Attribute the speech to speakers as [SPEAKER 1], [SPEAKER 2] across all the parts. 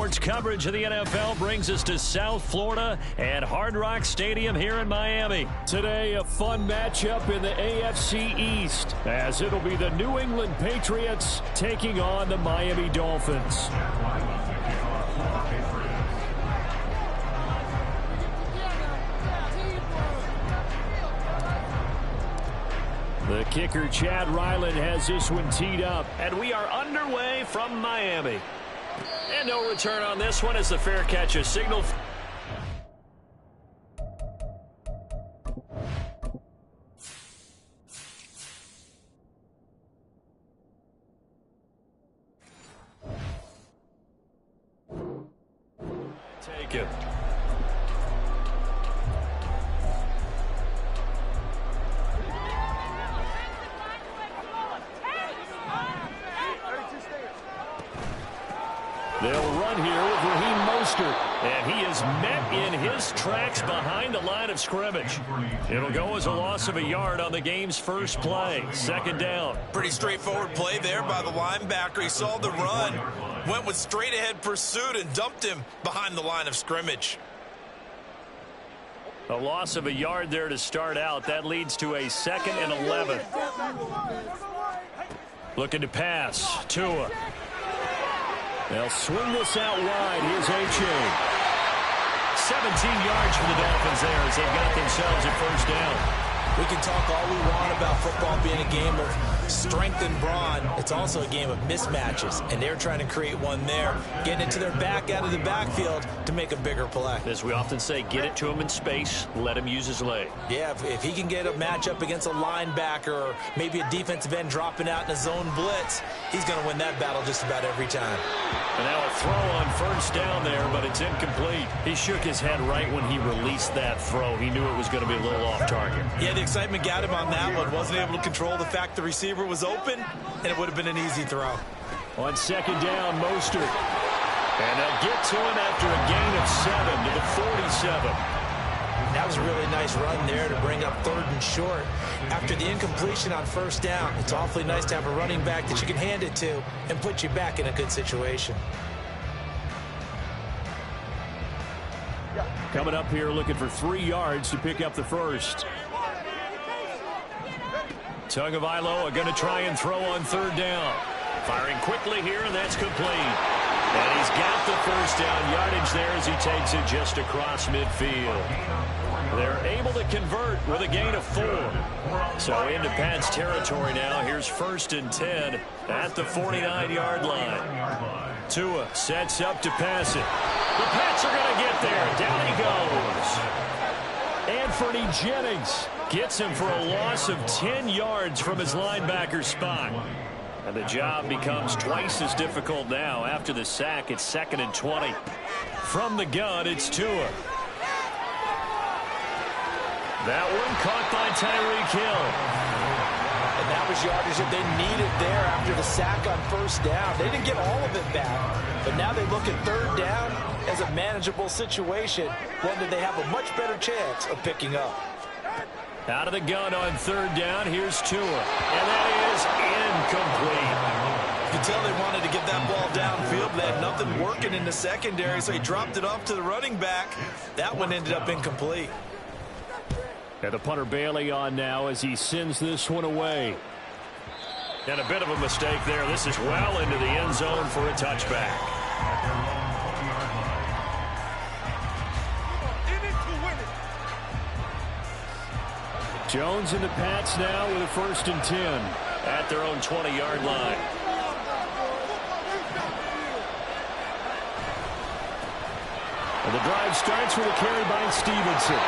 [SPEAKER 1] Sports coverage of the NFL brings us to South Florida and Hard Rock Stadium here in Miami. Today, a fun matchup in the AFC East, as it'll be the New England Patriots taking on the Miami Dolphins. The kicker, Chad Ryland, has this one teed up. And we are underway from Miami. And no return on this one as the fair catch is signaled. Take it. They'll run here with Raheem Mostert, and he is met in his tracks behind the line of scrimmage. It'll go as a loss of a yard on the game's first play. Second down.
[SPEAKER 2] Pretty straightforward play there by the linebacker. He saw the run, went with straight-ahead pursuit, and dumped him behind the line of scrimmage.
[SPEAKER 1] A loss of a yard there to start out. That leads to a 2nd and 11. Looking to pass. Tua. They'll swing this out wide. Here's A-Chain. 17 yards for the Dolphins there as they've got themselves a first down.
[SPEAKER 2] We can talk all we want about football being a game of strength and brawn. It's also a game of mismatches, and they're trying to create one there, getting it to their back out of the backfield to make a bigger play.
[SPEAKER 1] As we often say, get it to him in space, let him use his leg.
[SPEAKER 2] Yeah, if he can get a matchup against a linebacker or maybe a defensive end dropping out in a zone blitz, he's going to win that battle just about every time.
[SPEAKER 1] And now a throw on first down there, but it's incomplete. He shook his head right when he released that throw. He knew it was going to be a little off target.
[SPEAKER 2] Yeah, the excitement got him on that one. Wasn't able to control the fact the receiver was open, and it would have been an easy throw.
[SPEAKER 1] On second down, Mostert. And they'll get to him after a gain of 7 to the 47.
[SPEAKER 2] That was a really nice run there to bring up 3rd and short. After the incompletion on first down, it's awfully nice to have a running back that you can hand it to and put you back in a good situation.
[SPEAKER 1] Coming up here looking for 3 yards to pick up the first. Tagovailoa going to try and throw on 3rd down. Firing quickly here, and that's complete. And he's got the first down yardage there as he takes it just across midfield. They're able to convert with a gain of 4. So into Pat's territory now. Here's 1st and 10 at the 49-yard line. Tua sets up to pass it. The Pats are going to get there. Down he goes. Anthony Jennings gets him for a loss of 10 yards from his linebacker spot. And the job becomes twice as difficult now. After the sack, it's 2nd and 20. From the gun, it's Tua. That one caught by Tyreek Hill.
[SPEAKER 2] And that was yardage that they needed there after the sack on first down. They didn't get all of it back, but now they look at 3rd down as a manageable situation, one that they have a much better chance of picking up.
[SPEAKER 1] Out of the gun on 3rd down, here's Tua. And that is incomplete.
[SPEAKER 2] You can tell they wanted to get that ball downfield. They had nothing working in the secondary, so he dropped it off to the running back. That one ended up incomplete.
[SPEAKER 1] And the punter Bailey on now as he sends this one away. And a bit of a mistake there. This is well into the end zone for a touchback. Jones and the Pats now with a 1st and 10 at their own 20-yard line. And the drive starts with a carry by Stevenson.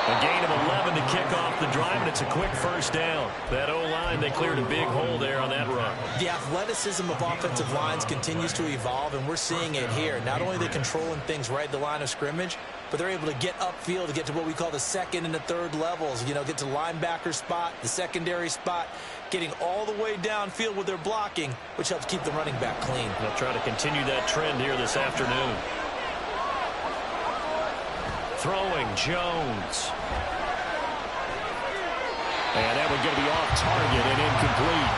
[SPEAKER 1] A gain of 11 to kick off the drive, and it's a quick first down. That O-line, they cleared a big hole there on that run.
[SPEAKER 2] The athleticism of offensive lines continues to evolve, and we're seeing it here. Not only are they controlling things right at the line of scrimmage, but they're able to get upfield to get to what we call the 2nd and the 3rd levels. You know, get to the linebacker spot, the secondary spot, getting all the way downfield with their blocking, which helps keep the running back clean.
[SPEAKER 1] They'll try to continue that trend here this afternoon. Throwing, Jones. And that one going to be off target and incomplete.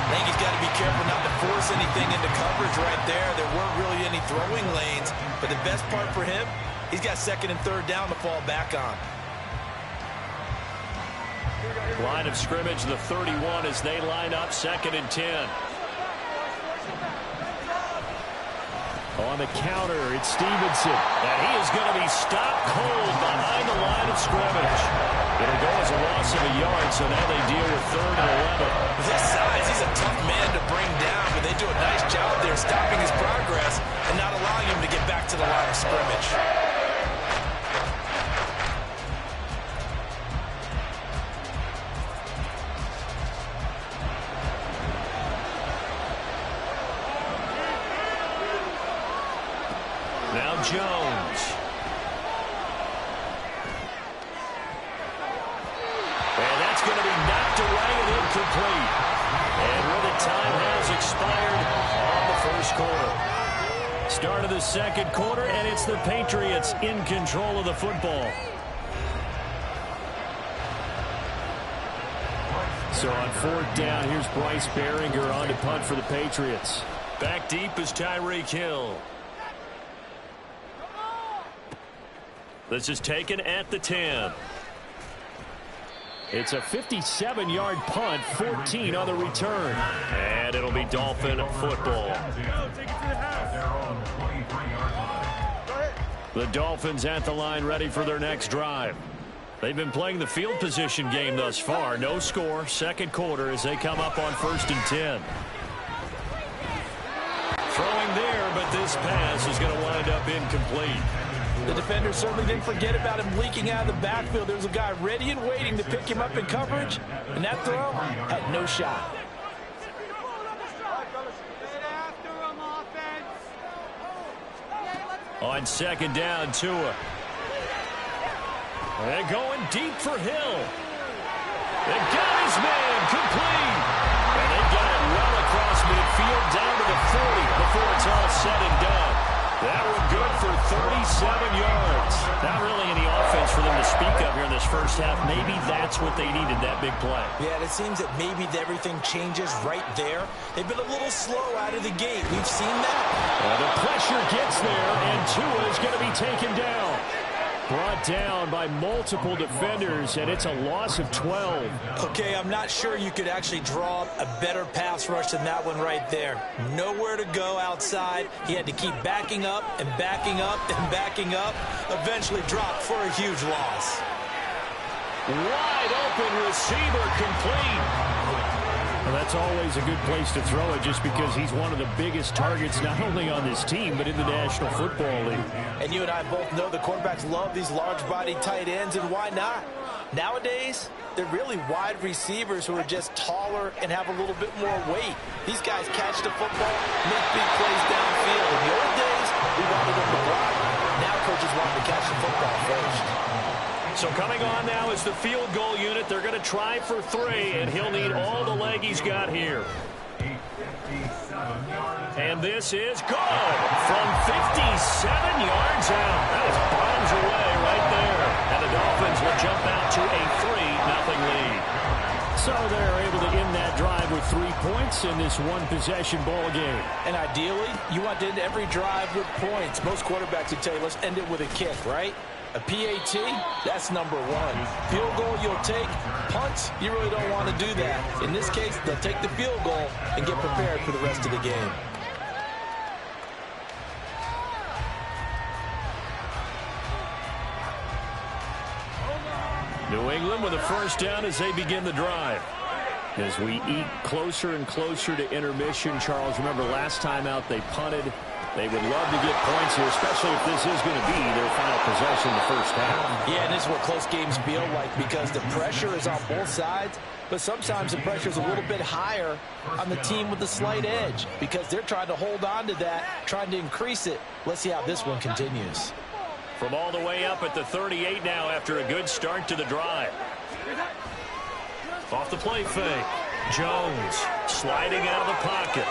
[SPEAKER 2] I think he's got to be careful not to force anything into coverage right there. There weren't really any throwing lanes. But the best part for him, he's got second and third down to fall back on.
[SPEAKER 1] Line of scrimmage, the 31 as they line up, 2nd and 10. On the counter, it's Stevenson. And he is going to be stopped cold behind the line of scrimmage. It'll go as a loss of a yard, so now they deal with 3rd and 11.
[SPEAKER 2] With his size, he's a tough man to bring down, but they do a nice job there stopping his progress and not allowing him to get back to the line of scrimmage.
[SPEAKER 1] Now Jones. And that's going to be knocked away and incomplete. And where the time has expired on the first quarter. Start of the second quarter, and it's the Patriots in control of the football. So on 4th down, here's Bryce Behringer on to punt for the Patriots. Back deep is Tyreek Hill. This is taken at the 10. It's a 57-yard punt, 14 on the return. And it'll be Dolphin football. The Dolphins at the line ready for their next drive. They've been playing the field position game thus far. No score, second quarter as they come up on 1st and 10. Throwing there, but this pass is going to wind up incomplete.
[SPEAKER 2] The defender certainly didn't forget about him leaking out of the backfield. There was a guy ready and waiting to pick him up in coverage, and that throw had no shot.
[SPEAKER 1] On 2nd down, Tua. And going deep for Hill. They got his man complete. And they got it well across midfield down to the 40 before it's all said and done. That one good for 37 yards. Not really any offense for them to speak of here in this first half. Maybe that's what they needed, that big play.
[SPEAKER 2] Yeah, it seems that maybe everything changes right there. They've been a little slow out of the gate. We've seen that.
[SPEAKER 1] The pressure gets there, and Tua is going to be taken down. Brought down by multiple defenders, and it's a loss of 12.
[SPEAKER 2] Okay, I'm not sure you could actually draw up a better pass rush than that one right there. Nowhere to go outside. He had to keep backing up and backing up and backing up. Eventually dropped for a huge loss.
[SPEAKER 1] Wide open receiver complete. Well, that's always a good place to throw it just because he's one of the biggest targets not only on this team but in the National Football League.
[SPEAKER 2] And you and I both know the quarterbacks love these large-bodied tight ends, and why not? Nowadays, they're really wide receivers who are just taller and have a little bit more weight. These guys catch the football, make big plays downfield. In the old days, we wanted them to block. Now coaches want them to catch the football first.
[SPEAKER 1] So coming on now is the field goal unit. They're going to try for 3, and he'll need all the leg he's got here. And this is good from 57 yards out. That was bombs away right there. And the Dolphins will jump out to a 3-0 lead. So they're able to end that drive with 3 points in this one-possession ball game.
[SPEAKER 2] And ideally, you want to end every drive with points. Most quarterbacks would tell you, let's end it with a kick, right? A PAT, that's number 1. Field goal, you'll take. Punts, you really don't want to do that. In this case, they'll take the field goal and get prepared for the rest of the game.
[SPEAKER 1] New England with a first down as they begin the drive. As we eat closer and closer to intermission, Charles, remember last time out they punted. They would love to get points here, especially if this is going to be their final possession in the first half.
[SPEAKER 2] Yeah, and this is what close games feel like because the pressure is on both sides, but sometimes the pressure is a little bit higher on the team with the slight edge because they're trying to hold on to that, trying to increase it. Let's see how this one continues.
[SPEAKER 1] From all the way up at the 38 now after a good start to the drive. Off the play fake. Jones sliding out of the pocket.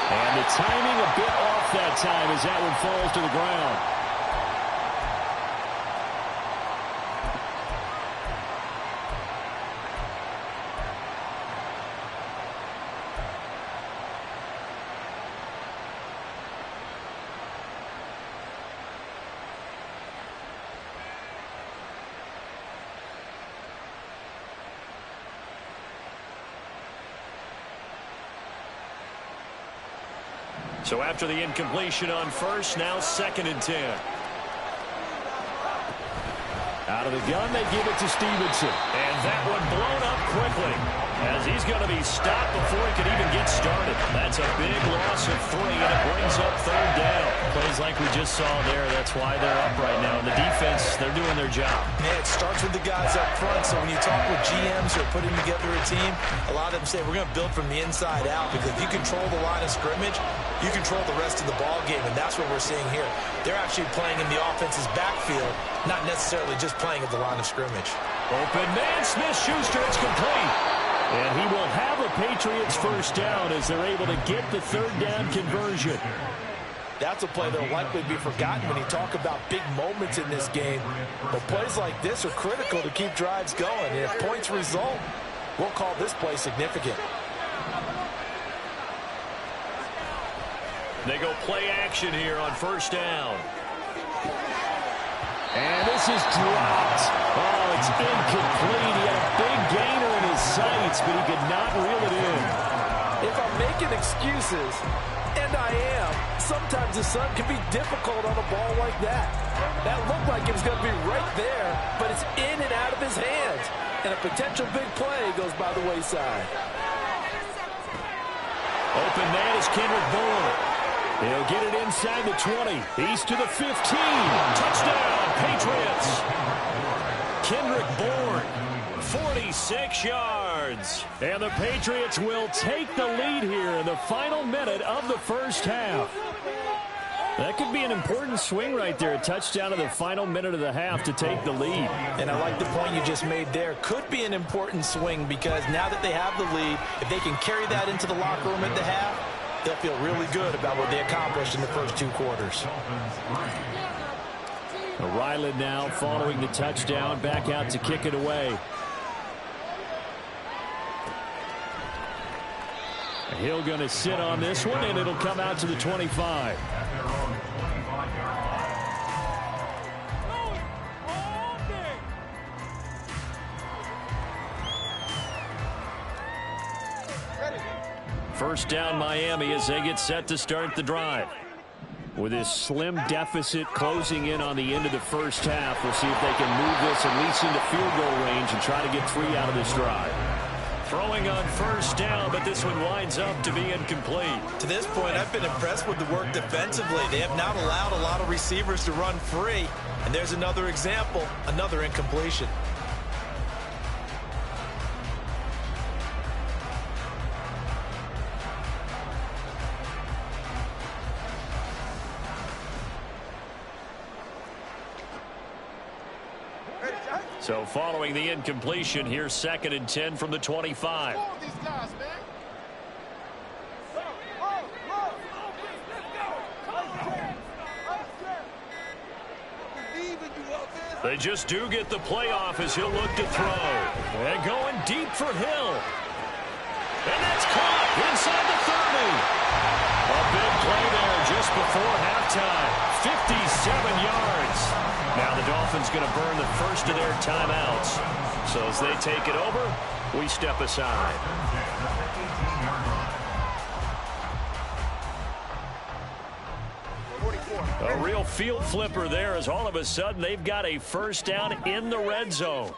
[SPEAKER 1] And the timing a bit off that time as that one falls to the ground. So after the incompletion on first, now 2nd and 10. Out of the gun, they give it to Stevenson. And that one blown up quickly, as he's going to be stopped before he could even get started. That's a big loss of 3, and it brings up 3rd down.
[SPEAKER 3] Plays like we just saw there. That's why they're up right now. And the defense, they're doing their job.
[SPEAKER 2] Yeah, it starts with the guys up front. So when you talk with GMs who are putting together a team, a lot of them say we're going to build from the inside out, because if you control the line of scrimmage, you control the rest of the ball game, and that's what we're seeing here. They're actually playing in the offense's backfield, not necessarily just playing at the line of scrimmage.
[SPEAKER 1] Open man, Smith-Schuster, it's complete. And he will have a Patriots 1st down as they're able to get the 3rd down conversion.
[SPEAKER 2] That's a play that will likely be forgotten when you talk about big moments in this game. But plays like this are critical to keep drives going. And if points result, we'll call this play significant.
[SPEAKER 1] They go play action here on 1st down. And this is dropped. Oh, it's incomplete. He had a big gainer in his sights, but he could not reel it in.
[SPEAKER 4] If I'm making excuses, and I am, sometimes the sun can be difficult on a ball like that. That looked like it was going to be right there, but it's in and out of his hands. And a potential big play goes by the wayside.
[SPEAKER 1] Open man is Kendrick Bourne. He'll get it inside the 20. He's to the 15. Touchdown, Patriots. Kendrick Bourne, 46 yards. And the Patriots will take the lead here in the final minute of the 1st half. That could be an important swing right there. A touchdown in the final minute of the half to take the lead.
[SPEAKER 2] And I like the point you just made there. Could be an important swing, because now that they have the lead, if they can carry that into the locker room at the half, they'll feel really good about what they accomplished in the first 2 quarters.
[SPEAKER 1] Ryland now following the touchdown, back out to kick it away. Hill going to sit on this one, and it'll come out to the 25. First down Miami as they get set to start the drive. With this slim deficit closing in on the end of the 1st half, we'll see if they can move this at least into field goal range and try to get 3 out of this drive. Throwing on 1st down, but this one winds up to be incomplete.
[SPEAKER 2] To this point, I've been impressed with the work defensively. They have not allowed a lot of receivers to run free. And there's another example, another incompletion.
[SPEAKER 1] So following the incompletion, here's 2nd and 10 from the 25. They just do get the playoff as he'll look to throw. And going deep for Hill. And that's caught inside the 30. A big play there just before halftime. 57 yards. Now the Dolphins going to burn the first of their timeouts. So as they take it over, we step aside. A real field flipper there, as all of a sudden they've got a 1st down in the red zone.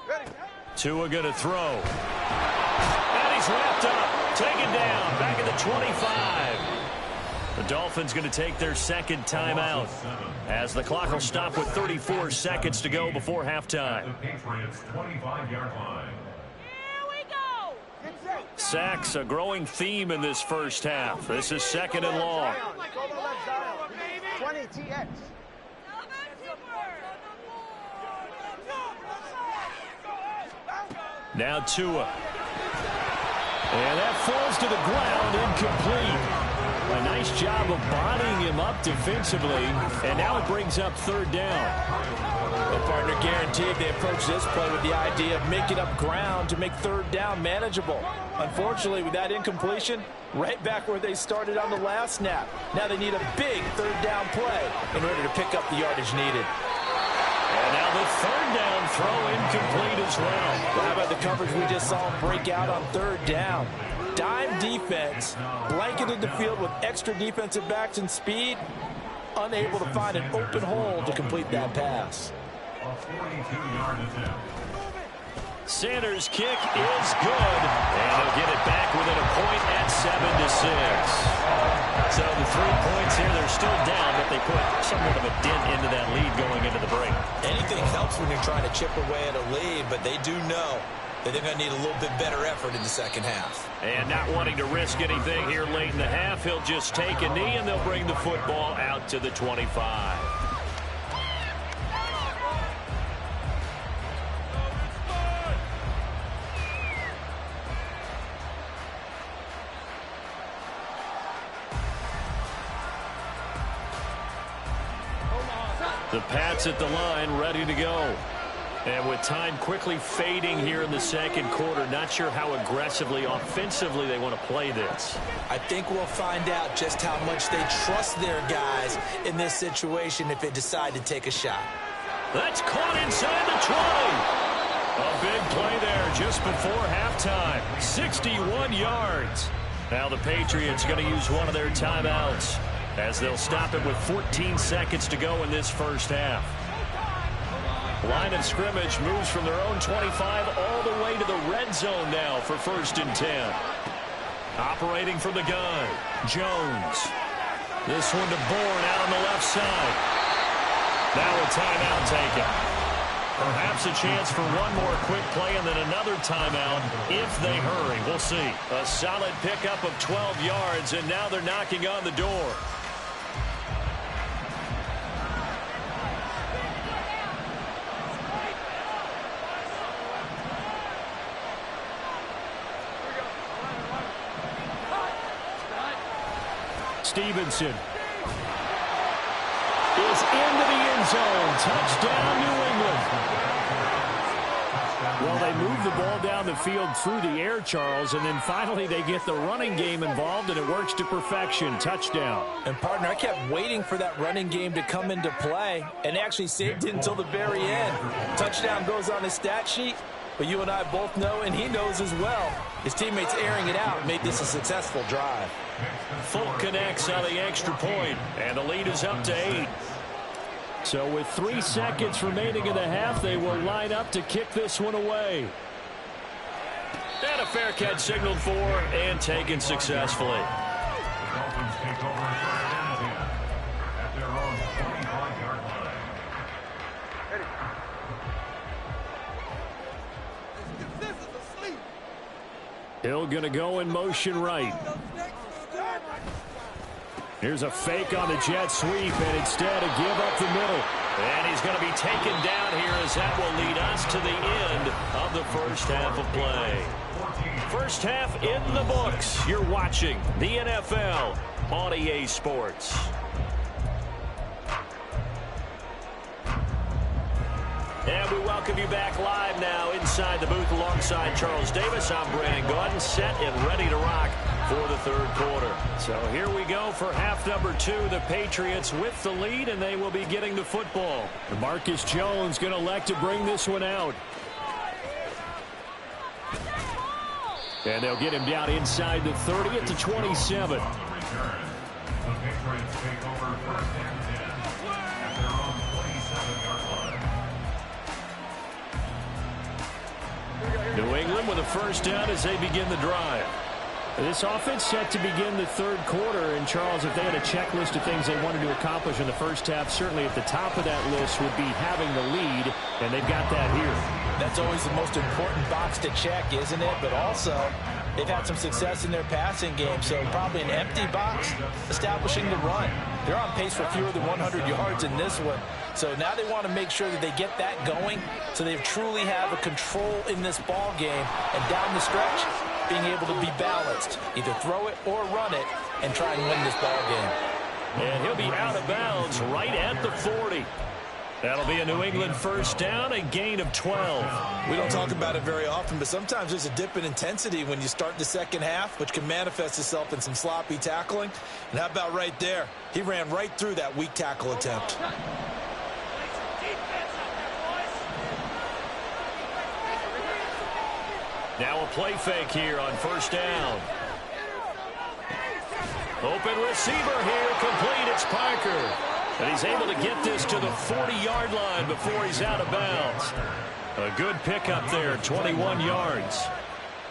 [SPEAKER 1] Tua going to throw. And he's wrapped up. Taken down. Back at the 25. The Dolphins going to take their 2nd timeout as the clock will stop with 34 seconds to go before halftime. Sacks, a growing theme in this 1st half. This is 2nd and long.
[SPEAKER 5] 20 TX.
[SPEAKER 1] Now Tua. And that falls to the ground, incomplete. A nice job of bodying him up defensively, and now it brings up 3rd down.
[SPEAKER 2] The partner guaranteed they approach this play with the idea of making up ground to make 3rd down manageable. Unfortunately, with that incompletion, right back where they started on the last snap. Now they need a big 3rd down play in order to pick up the yardage needed.
[SPEAKER 1] And now the 3rd down throw incomplete as well.
[SPEAKER 2] How about the coverage we just saw him break out on 3rd down? Dime
[SPEAKER 4] defense, blanketed the field with extra defensive backs and speed, unable to find an open hole to complete that pass.
[SPEAKER 5] A 42-yard attempt.
[SPEAKER 1] Sanders' kick is good, and he'll get it back within a point at 7-6. So the 3 points here, they're still down, but they put somewhat of a dent into that lead going into the break.
[SPEAKER 2] Anything helps when you're trying to chip away at a lead, but they do know that they're going to need a little bit better effort in the second half.
[SPEAKER 1] And not wanting to risk anything here late in the half, he'll just take a knee, and they'll bring the football out to the 25. The Pats at the line, ready to go. And with time quickly fading here in the second quarter, not sure how aggressively, offensively they want to play this.
[SPEAKER 2] I think we'll find out just how much they trust their guys in this situation if they decide to take a shot.
[SPEAKER 1] That's caught inside the 20. A big play there just before halftime. 61 yards. Now the Patriots going to use one of their timeouts, as they'll stop it with 14 seconds to go in this first half. Line of scrimmage moves from their own 25 all the way to the red zone now for 1st and 10. Operating from the gun, Jones. This one to Bourne out on the left side. Now a timeout taken. Perhaps a chance for one more quick play and then another timeout if they hurry. We'll see. A solid pickup of 12 yards, and now they're knocking on the door. Stevenson is into the end zone. Touchdown, New England. Well, they move the ball down the field through the air, Charles, and then finally they get the running game involved, and it works to perfection. Touchdown.
[SPEAKER 2] And, partner, I kept waiting for that running game to come into play, and actually saved it until the very end. Touchdown goes on his stat sheet, but you and I both know, and he knows as well, his teammates airing it out made this a successful drive.
[SPEAKER 1] Folk connects on the extra point, and the lead is up to 8. So with 3 seconds remaining in the half, they will line up to kick this one away. And a fair catch signaled for and taken successfully.
[SPEAKER 5] The Dolphins take over 3rd and 10 at their own 25-yard line.
[SPEAKER 1] Hill going to go in motion right. Here's a fake on the jet sweep, and instead a give up the middle. And he's going to be taken down here, as that will lead us to the end of the first half of play. First half in the books. You're watching the NFL on EA Sports. And we welcome you back live now inside the booth alongside Charles Davis. I'm Brandon Gaudin, set and ready to rock for the third quarter. So here we go for half number 2. The Patriots with the lead, and they will be getting the football. Marcus Jones going to elect to bring this one out. And they'll get him down inside the 30 at the 27.
[SPEAKER 5] On the return, the Patriots take over 1st and 10 at their own 27-yard line.
[SPEAKER 1] New England with a first down as they begin the drive. This offense set to begin the third quarter. And, Charles, if they had a checklist of things they wanted to accomplish in the first half, certainly at the top of that list would be having the lead, and they've got that here.
[SPEAKER 2] That's always the most important box to check, isn't it? But also, they've had some success in their passing game, so probably an empty box establishing the run. They're on pace for fewer than 100 yards in this one. So now they want to make sure that they get that going so they truly have a control in this ball game. And down the stretch, being able to be balanced, either throw it or run it, and try and win this ball game.
[SPEAKER 1] And he'll be out of bounds right at the 40. That'll be a New England first down, a gain of 12.
[SPEAKER 2] We don't talk about it very often, but sometimes there's a dip in intensity when you start the second half, which can manifest itself in some sloppy tackling. And how about right there? He ran right through that weak tackle attempt.
[SPEAKER 1] Now a play fake here on first down. Open receiver here, complete. It's Parker. And he's able to get this to the 40-yard line before he's out of bounds. A good pickup there, 21 yards.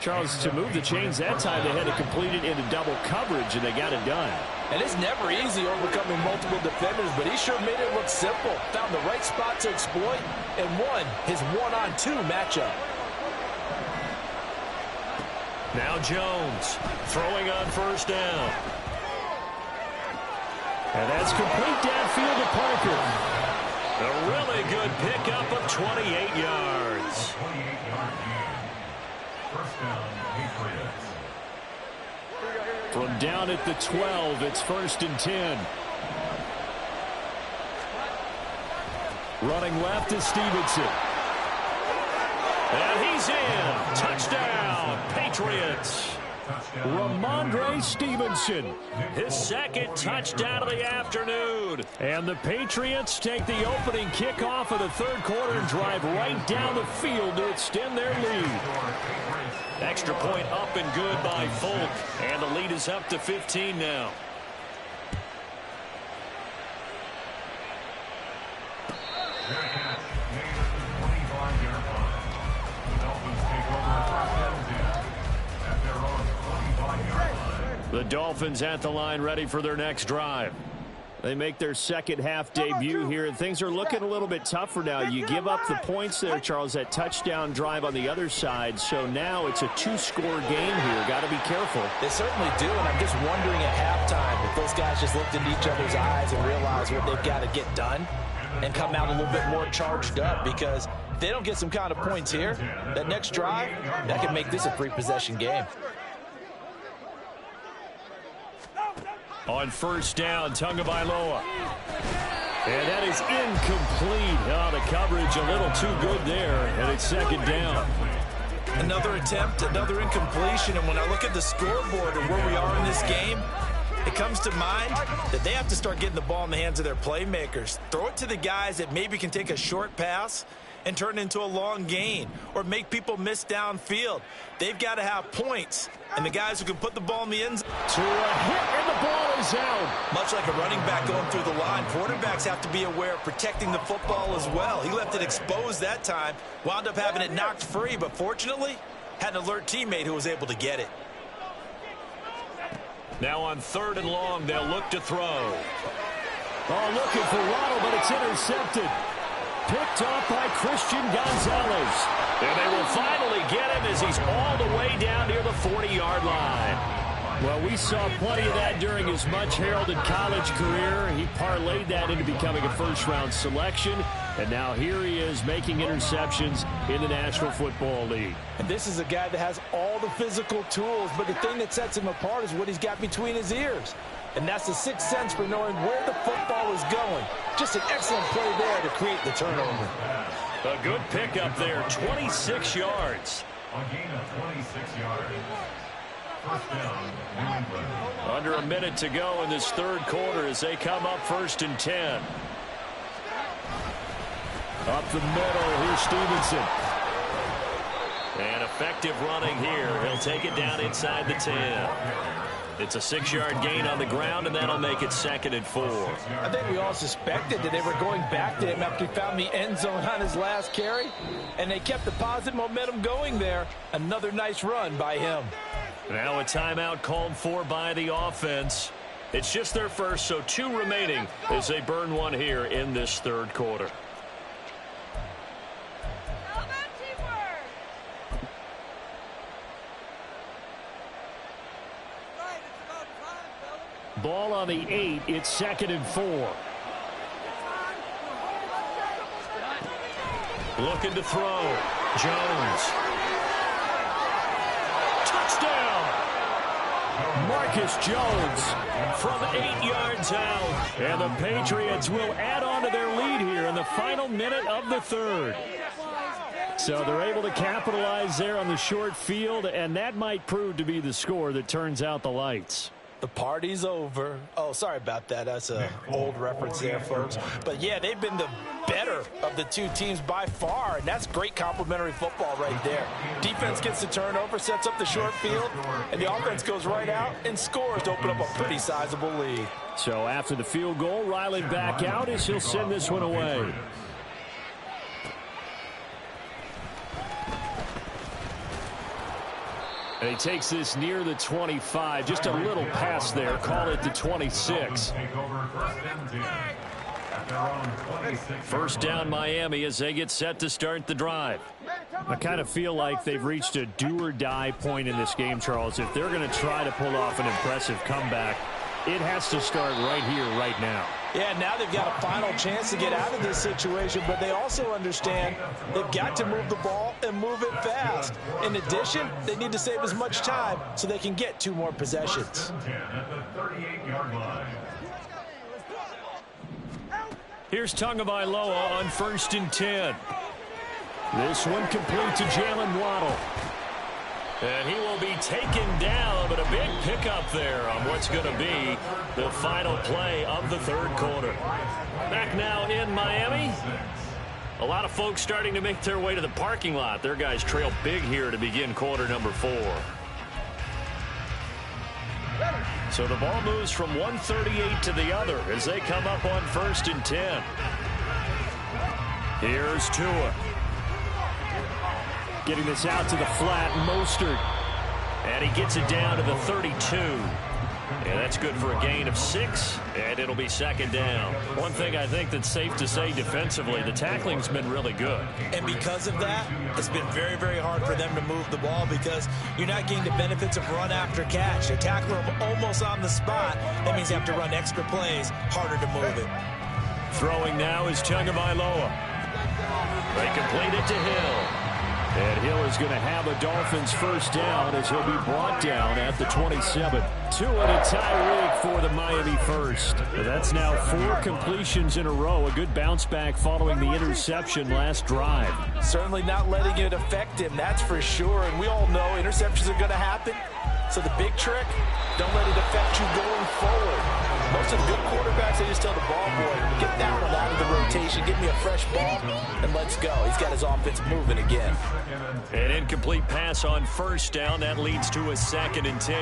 [SPEAKER 3] Charles, to move the chains that time, they had to complete it into double coverage, and they got it done.
[SPEAKER 4] And it's never easy overcoming multiple defenders, but he sure made it look simple. Found the right spot to exploit and won his one-on-two matchup.
[SPEAKER 1] Now Jones throwing on first down.
[SPEAKER 3] And that's complete downfield to Parker.
[SPEAKER 1] A really good pickup of 28 yards.
[SPEAKER 5] 28-yard gain. First down, Patriots.
[SPEAKER 3] From down at the 12, it's 1st and 10. Running left is Stevenson.
[SPEAKER 1] And he's in. Touchdown, Patriots.
[SPEAKER 3] Ramondre Stevenson.
[SPEAKER 1] His second touchdown of the afternoon.
[SPEAKER 3] And the Patriots take the opening kickoff of the third quarter and drive right down the field to extend their lead.
[SPEAKER 1] Extra point up and good by Folk. And the lead is up to 15 now.
[SPEAKER 5] Their catch made at the 25-yard line. The Dolphins take over first and 10 at their own 25-yard line.
[SPEAKER 3] The Dolphins at the line, ready for their next drive. They make their second half debut here, and things are looking a little bit tougher now. You give up the points there, Charles, that touchdown drive on the other side. So now it's a two-score game here. Got to be careful.
[SPEAKER 2] They certainly do, and I'm just wondering at halftime if those guys just looked into each other's eyes and realized what they've got to get done and come out a little bit more charged up, because if they don't get some kind of points here, that next drive, that can make this a three-possession game.
[SPEAKER 3] On first down, Tagovailoa. And that is incomplete. Oh, the coverage a little too good there, and it's second down.
[SPEAKER 2] Another attempt, another incompletion, and when I look at the scoreboard and where we are in this game, it comes to mind that they have to start getting the ball in the hands of their playmakers. Throw it to the guys that maybe can take a short pass and turn it into a long gain or make people miss downfield. They've got to have points, and the guys who can put the ball in the end zone.
[SPEAKER 3] To a hit, and the ball is out.
[SPEAKER 2] Much like a running back going through the line, quarterbacks have to be aware of protecting the football as well. He left it exposed that time, wound up having it knocked free, but fortunately had an alert teammate who was able to get it.
[SPEAKER 1] Now on third and long, they'll look to throw.
[SPEAKER 3] Oh, looking for Waddle, but it's intercepted. Picked off by Christian Gonzalez.
[SPEAKER 1] And they will finally get him as he's all the way down near the 40-yard line.
[SPEAKER 3] Well, we saw plenty of that during his much-heralded college career. He parlayed that into becoming a first-round selection, and now here he is making interceptions in the National Football League.
[SPEAKER 4] And this is a guy that has all the physical tools, but the thing that sets him apart is what he's got between his ears. And that's the sixth sense for knowing where the football is going. Just an excellent play there to create the turnover.
[SPEAKER 1] A good pickup there, 26 yards.
[SPEAKER 5] A gain of 26 yards. First down, New England.
[SPEAKER 1] Under a minute to go in this third quarter as they come up 1st and 10.
[SPEAKER 3] Up the middle, here's Stevenson.
[SPEAKER 1] And effective running here. He'll take it down inside the 10. It's a 6-yard gain on the ground, and that'll make it 2nd and 4.
[SPEAKER 4] I think we all suspected that they were going back to him after he found the end zone on his last carry, and they kept the positive momentum going there. Another nice run by him.
[SPEAKER 1] Now a timeout called for by the offense. It's just their first, so 2 remaining as they burn one here in this third quarter.
[SPEAKER 3] Ball on the 8. It's 2nd and 4.
[SPEAKER 1] Looking to throw. Jones. Touchdown!
[SPEAKER 3] Marcus Jones
[SPEAKER 1] From 8 yards out.
[SPEAKER 3] and the Patriots will add on to their lead here in the final minute of the third. So they're able to capitalize there on the short field, and that might prove to be the score that turns out the lights.
[SPEAKER 2] The party's over. Oh, sorry about that. That's an old reference there, folks. But, yeah, they've been the better better of the two teams by far, and that's great complementary football right there. Defense gets the turnover, sets up the short field, and the offense goes right out and scores to open up a pretty sizable lead.
[SPEAKER 3] So after the field goal, Ryland back out as he'll send this one away. And he takes this near the 25. Just a little pass there. Call it the 26. First down Miami as they get set to start the drive. I kind of feel like they've reached a do-or-die point in this game, Charles. If they're going to try to pull off an impressive comeback, it has to start right here, right now.
[SPEAKER 2] Yeah, now they've got a final chance to get out of this situation, but they also understand they've got to move the ball and move it fast. In addition, they need to save as much time so they can get 2 more possessions.
[SPEAKER 1] Here's Tagovailoa on 1st and 10.
[SPEAKER 3] This one complete to Jalen Waddle.
[SPEAKER 1] And he will be taken down, but a big pickup there on what's going to be the final play of the 3rd quarter. Back now in Miami. A lot of folks starting to make their way to the parking lot. Their guys trail big here to begin quarter number 4. So the ball moves from 138 to the other as they come up on 1st and 10. Here's Tua.
[SPEAKER 3] Getting this out to the flat, Mostert.
[SPEAKER 1] And he gets it down to the 32. And that's good for a gain of 6, and it'll be 2nd down. One thing I think that's safe to say defensively, the tackling's been really good.
[SPEAKER 2] And because of that, it's been very, very hard for them to move the ball because you're not getting the benefits of run after catch. They tackle them almost on the spot. That means you have to run extra plays, harder to move it.
[SPEAKER 1] Throwing now is Tagovailoa. They complete it to Hill.
[SPEAKER 3] And Hill is going to have a Dolphins first down as he'll be brought down at the 27. 2 and a Tyreek for the Miami first. That's now 4 completions in a row. A good bounce back following the interception last drive.
[SPEAKER 2] Certainly not letting it affect him, that's for sure. And we all know interceptions are going to happen. So the big trick, don't let it affect you going forward. Most of the good quarterbacks, they just tell the ball boy, get that one out of the rotation, give me a fresh ball, and let's go. He's got his offense moving again.
[SPEAKER 1] An incomplete pass on 1st down. That leads to a 2nd and 10.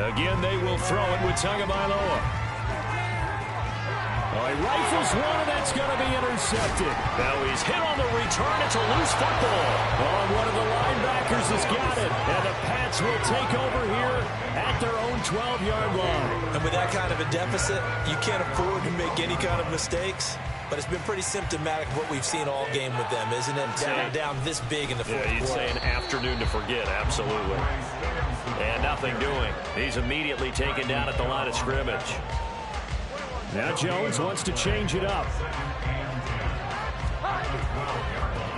[SPEAKER 1] Again, they will throw it with Tagovailoa.
[SPEAKER 3] He rifles one, and that's going to be intercepted.
[SPEAKER 1] Now he's hit on the return. It's a loose football.
[SPEAKER 3] One of the linebackers has got it. And the Pats will take over here at their own 12-yard line.
[SPEAKER 2] And with that kind of a deficit, you can't afford to make any kind of mistakes. But it's been pretty symptomatic of what we've seen all game with them, isn't it? Down this big in the 4th quarter.
[SPEAKER 1] You'd say an afternoon to forget, absolutely. And nothing doing. He's immediately taken down at the line of scrimmage.
[SPEAKER 3] Now Jones wants to change it up.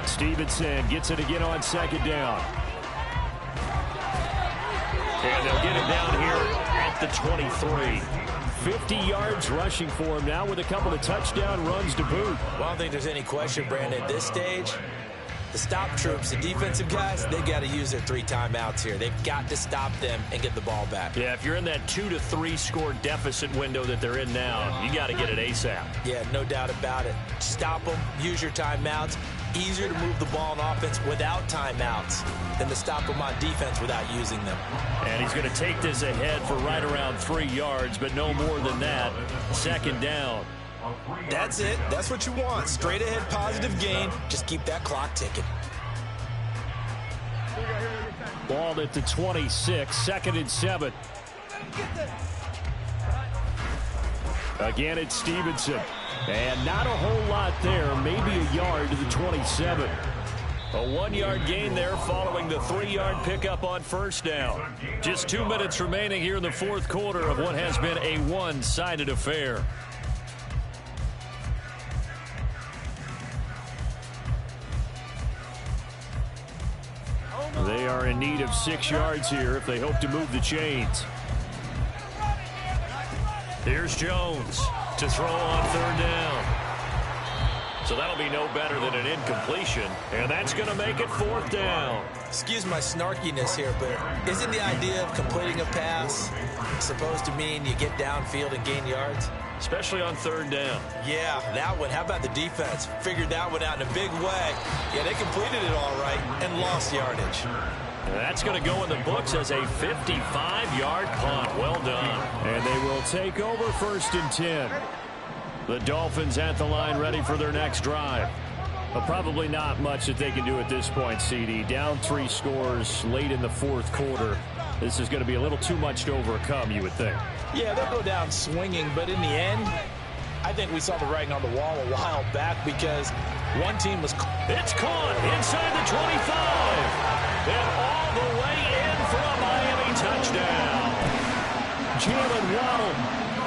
[SPEAKER 3] Stevenson gets it again on 2nd down.
[SPEAKER 1] And they'll get it down here at the 23.
[SPEAKER 3] 50 yards rushing for him now with a couple of touchdown runs to boot.
[SPEAKER 2] Well, I don't think there's any question, Brandon, at this stage. The stop troops, the defensive guys, they got to use their 3 timeouts here. They've got to stop them and get the ball back.
[SPEAKER 1] Yeah, if you're in that 2 to 3 score deficit window that they're in now, you got to get it ASAP.
[SPEAKER 2] Yeah, no doubt about it. Stop them, use your timeouts. Easier to move the ball on offense without timeouts than to stop them on defense without using them.
[SPEAKER 1] And he's going to take this ahead for right around 3 yards, but no more than that. 2nd down.
[SPEAKER 2] That's it. That's what you want. Straight ahead positive gain. Just keep that clock ticking.
[SPEAKER 3] Ball at the 26. 2nd and 7. Again, it's Stevenson. And not a whole lot there. Maybe a yard to the 27.
[SPEAKER 1] A 1-yard gain there following the 3-yard pickup on 1st down. Just 2 minutes remaining here in the 4th quarter of what has been a one-sided affair.
[SPEAKER 3] They are in need of 6 yards here if they hope to move the chains.
[SPEAKER 1] Here's Jones to throw on 3rd down. So that'll be no better than an incompletion, and that's going to make it 4th down.
[SPEAKER 2] Excuse my snarkiness here, but isn't the idea of completing a pass supposed to mean you get downfield and gain yards?
[SPEAKER 1] especially on third down.
[SPEAKER 2] Yeah, that one. How about the defense? Figured that one out in a big way. Yeah, they completed it all right and lost yardage.
[SPEAKER 1] That's going to go in the books as a 55-yard punt. Well done.
[SPEAKER 3] And they will take over 1st and 10. The Dolphins at the line ready for their next drive. But probably not much that they can do at this point, CD. Down 3 scores late in the 4th quarter. This is going to be a little too much to overcome, you would think.
[SPEAKER 4] Yeah, they'll go down swinging, but in the end, I think we saw the writing on the wall a while back because one team was...
[SPEAKER 1] It's caught inside the 25. And all the way in for a Miami touchdown.
[SPEAKER 3] Jalen Waddle,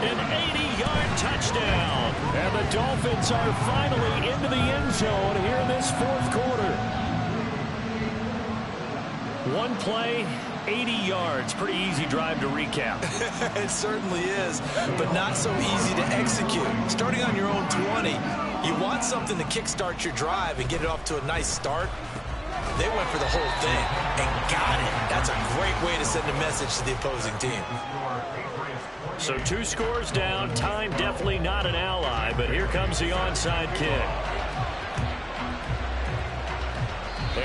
[SPEAKER 1] an 80-yard touchdown.
[SPEAKER 3] And the Dolphins are finally into the end zone here in this 4th quarter.
[SPEAKER 1] One play, 80 yards. Pretty easy drive to recap.
[SPEAKER 2] It certainly is, but not so easy to execute. Starting on your own 20, you want something to kickstart your drive and get it off to a nice start. They went for the whole thing and got it. That's a great way to send a message to the opposing team.
[SPEAKER 1] So 2 scores down. Time definitely not an ally, but here comes the onside kick.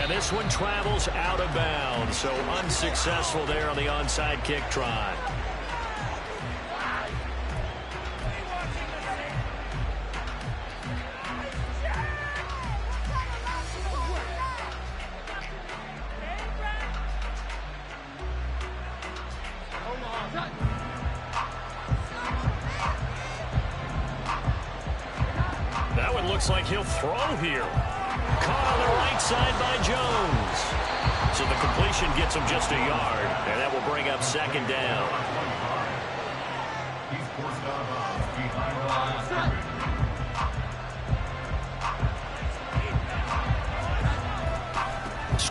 [SPEAKER 1] And this one travels out of bounds, so unsuccessful there on the onside kick try. That one looks like he'll throw here. Caught on the right side by Jones. So the completion gets him just a yard, and that will bring up 2nd down.
[SPEAKER 5] He's forced out of bounds behind the line of scrimmage.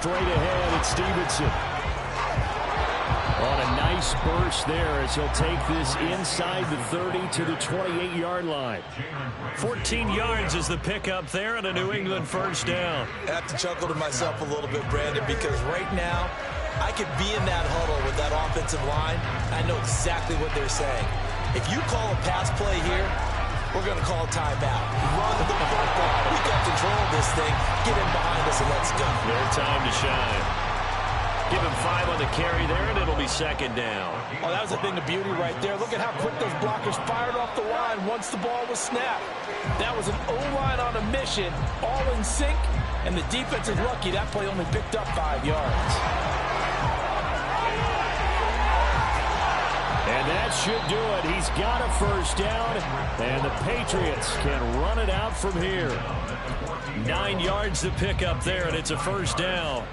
[SPEAKER 3] straight ahead, it's Stevenson. On a nice burst there as he'll take this inside the 30 to the 28-yard line.
[SPEAKER 1] 14 yards is the pickup there and a New England first down.
[SPEAKER 2] I have to chuckle to myself a little bit, Brandon, because right now I could be in that huddle with that offensive line. I know exactly what they're saying. If you call a pass play here, we're going to call a timeout. Run the football. We got control of this thing. Get in behind us and let's go.
[SPEAKER 1] Their time to shine. Give him 5 on the carry there, and it'll be 2nd down.
[SPEAKER 4] Oh, that was a thing of beauty right there. Look at how quick those blockers fired off the line once the ball was snapped. That was an O-line on a mission, all in sync, and the defense is lucky that play only picked up 5 yards.
[SPEAKER 3] And that should do it. He's got a first down, and the Patriots can run it out from here.
[SPEAKER 1] 9 yards to pick up there, and it's a first down.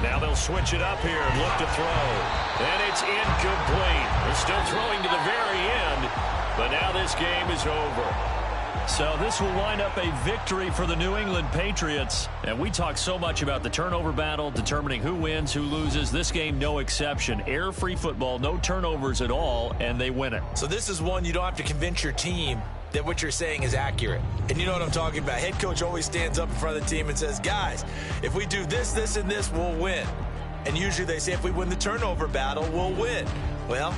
[SPEAKER 1] Now they'll switch it up here and look to throw. And it's incomplete. They're still throwing to the very end, but now this game is over. So this will wind up a victory for the New England Patriots. And we talk so much about the turnover battle, determining who wins, who loses. This game, no exception. Error-free football, no turnovers at all, and they win it.
[SPEAKER 2] So this is one you don't have to convince your team that what you're saying is accurate. And you know what I'm talking about. Head coach always stands up in front of the team and says, guys, if we do this, this, and this, we'll win. And usually they say if we win the turnover battle, we'll win. Well,